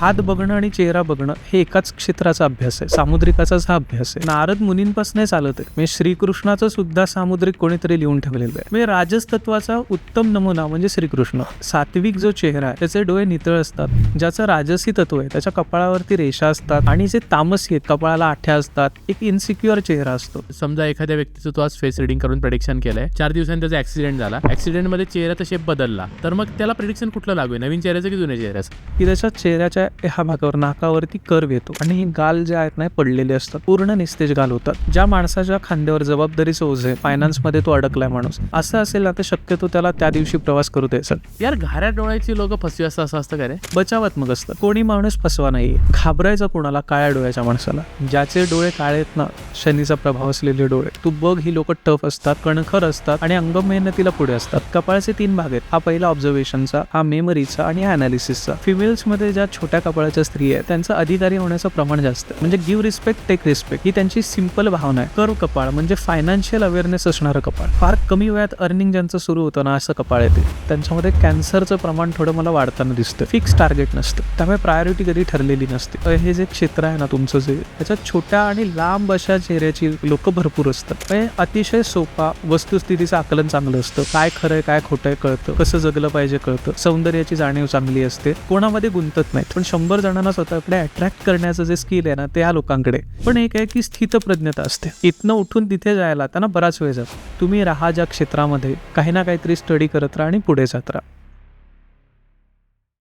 हात बघणं आणि चेहरा बघणं हे एकाच क्षेत्राचा अभ्यास आहे, सामुद्रिकाचाच हा अभ्यास आहे. नारद मुनींपासून चालत आहे. म्हणजे श्रीकृष्णाचं सुद्धा सामुद्रिक कोणीतरी लिहून ठेवलेलं आहे. म्हणजे राजस तत्वाचा उत्तम नमुना म्हणजे श्रीकृष्ण. सात्विक जो चेहरा आहे त्याचे डोळे नितळ असतात. ज्याचं राजसी तत्व आहे त्याच्या कपाळावरती रेषा असतात आणि जे तामसी आहेत कपाळाला आठ्या असतात. एक इन्सिक्युअर चेहरा असतो. समजा एखाद्या व्यक्तीचं तू आज फेस रिडिंग करून प्रेडिक्शन केलंय, 4 दिवसांनी त्याचा ऍक्सिडेंट झाला, ऍक्सिडेंटमध्ये चेहऱ्याचा शेप बदलला, तर मग त्याला प्रेडिक्शन कुठलं लागू आहे, नवीन चेहऱ्याचं की जुन्या चेहऱ्याचं? की त्याच्या चेहऱ्याच्या ह्या भागावर नाकावरती कर्व येतो आणि हे गाल जे आहेत ना पडलेले असतात, पूर्ण निस्तेज गाल होतात. ज्या माणसाच्या खांद्यावर जबाबदारीचं ओझे, फायनान्समध्ये तो अडकलाय माणूस, असं असेल ना तर शक्यतो त्याला त्या दिवशी प्रवास करू द्यायचा. यार घाऱ्या डोळ्याची लोक फसवी असं असतं का रे? बचावात्मक असतात. कोणी माणूस फसवा नाहीये. घाबरायचं कोणाला? काळ्या डोळ्याच्या माणसाला. ज्याचे डोळे काळे आहेत ना, शनीचा प्रभाव असलेले डोळे, तू बघ ही लोक टफ असतात, कणखर असतात आणि अंग मेहनतीला पुढे असतात. कपाळाचे 3 भाग आहेत. हा पहिला ऑब्झर्वेशनचा, हा मेमरीचा आणि हा अनालिसिसचा. फिमेल्स मध्ये ज्या छोट्या कपाळाच्या स्त्री आहेत त्यांचं अधिकारी होण्याचं प्रमाण जास्त. म्हणजे गिव्ह रिस्पेक्ट टेक रिस्पेक्ट ही त्यांची सिंपल भावना आहे. कर्व कपाळ म्हणजे फायनान्शियल अवेअरनेस असणारं कपाळ. फार कमी वयात अर्निंग ज्यांचं सुरू होतं ना असं कपाळ येते, त्यांच्यामध्ये कॅन्सरचं प्रमाण थोडं मला वाढताना दिसतं. फिक्स टार्गेट नसतं, त्यामुळे प्रायोरिटी कधी ठरलेली नसते. हे जे क्षेत्र आहे ना तुमचं, जे त्याच्यात छोट्या आणि लांब अशा चेहऱ्याची लोक भरपूर असतात. अतिशय सोपा, वस्तुस्थितीचं आकलन चांगलं असतं. काय खरंय काय खोटंय कळतं, कसं जगलं पाहिजे कळतं, सौंदर्याची जाणीव चांगली असते, कोणामध्ये गुंतत नाही. पण 100 जणांना स्वतःकडे अट्रॅक्ट करण्याचं जे स्किल आहे ना ते ह्या लोकांकडे. पण एक आहे की स्थितप्रज्ञता असते. इथनं उठून तिथे जायला त्यांना बराच वेळ जातो. तुम्ही राहा ज्या क्षेत्रामध्ये, काही ना काहीतरी स्टडी करत राहा आणि पुढे जात राहा.